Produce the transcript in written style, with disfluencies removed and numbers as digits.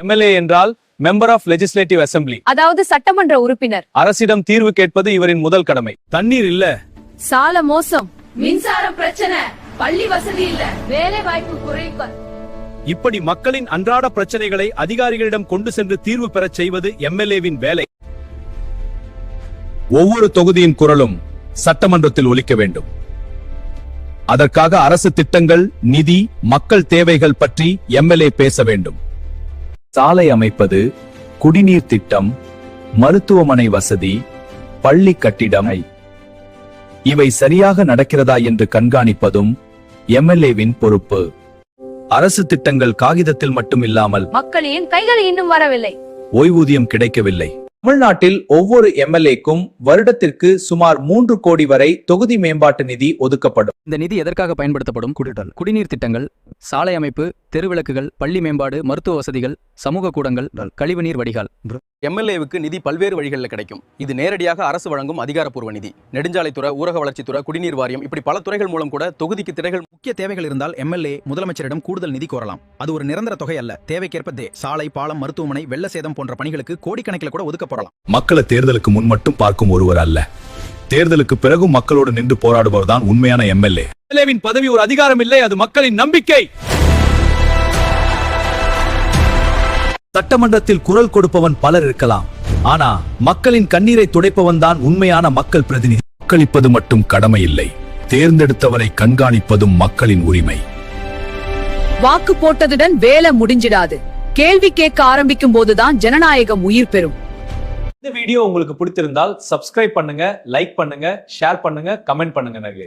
MLA என்றால் member of legislative assembly, அதாவது சட்டமன்ற உறுப்பினர். அரசிடம் தீர்வு கேட்பது இவரின் முதல் கடமை. தண்ணீர் இல்ல, சால மோசம், மின்சாரம் பிரச்சனை, பள்ளி வசதி இல்ல, வேலை வாய்ப்பு குறைப்பு, இப்படி மக்களின் அன்றாட பிரச்சனைகளை அதிகாரிகளிடம் கொண்டு சென்று தீர்வு பெறச் செய்வது எம்எல்ஏவின் வேலை. ஒவ்வொரு தொகுதியின் குரலும் சட்டமன்றத்தில் ஒலிக்க வேண்டும். அதற்காக அரசு திட்டங்கள், நிதி, மக்கள் தேவைகள் பற்றி எம்எல்ஏ பேச வேண்டும். சாலை அமைப்பது, குடிநீர் திட்டம், மருத்துவமனை வசதி, பள்ளி கட்டிடம், இவை சரியாக நடக்கிறதா என்று கண்காணிப்பதும் எம்எல்ஏவின் பொறுப்பு. அரசு திட்டங்கள் காகிதத்தில் மட்டும் இல்லாமல் மக்களின் கைகள் இன்னும் வரவில்லை, ஓய்வூதியம் கிடைக்கவில்லை. தமிழ்நாட்டில் ஒவ்வொரு எம்எல்ஏக்கும் வருடத்திற்கு சுமார் 3 கோடி வரை தொகுதி மேம்பாட்டு நிதி ஒதுக்கப்படும். இந்த நிதி எதற்காக பயன்படுத்தப்படும்? குடிநீர் திட்டங்கள், சாலை அமைப்பு, தெருவிளக்குகள், பள்ளி மேம்பாடு, மருத்துவ வசதிகள், சமூக கூடங்கள், கழிவுநீர் வடிகால். எம்எல்ஏவுக்கு நிதி பல்வேறு வழிகளில் கிடைக்கும். இது நேரடியாக அரசு வழங்கும் அதிகாரப்பூர்வ நிதி. நெடுஞ்சாலைத்துறை, ஊரக வளர்ச்சித்துறை, குடிநீர் வாரியம், இப்படி பல துறைகள் மூலம் கூட தொகுதிக்கு திரைகள். முக்கிய தேவைகள் இருந்தால் எம்எல்ஏ முதலமைச்சரிடம் கூடுதல் நிதி கோரலாம். அது ஒரு நிரந்தர தொகை அல்ல, தேவைக்கேற்ப சாலை, பாலம், மருத்துவமனை, வெள்ள சேதம் போன்ற பணிகளுக்கு கோடிக்கணக்கில் கூட ஒதுக்கப்படலாம். மக்களை தேர்தலுக்கு முன் மட்டும் பார்க்கும் ஒருவர் அல்ல, தேர்தலுக்கு பிறகும் மக்களோடு நின்று போராடுபவர் தான் உண்மையான எம்எல்ஏ. எம்எல்ஏவின் பதவி ஒரு அதிகாரம் இல்லை, அது மக்களின் நம்பிக்கை. சட்டமன்றத்தில் குரல் கொடுப்பவன் பலர் இருக்கலாம், ஆனா மக்களின் கண்ணீரை துடைப்பவன் தான் உண்மையான மக்கள் பிரதிநிதி. வாக்களிப்பது மட்டும் கடமை இல்லை, தேர்ந்தெடுத்தவரை கண்காணிப்பதும் மக்களின் உரிமை. வாக்கு போட்டதுடன் வேலை முடிஞ்சிடாது, கேள்வி கேட்க ஆரம்பிக்கும் போதுதான் ஜனநாயகம் உயிர் பெறும். இந்த வீடியோ உங்களுக்கு பிடித்திருந்தால் சப்ஸ்கிரைப் பண்ணுங்க, லைக் பண்ணுங்க, ஷேர் பண்ணுங்க, கமெண்ட் பண்ணுங்க.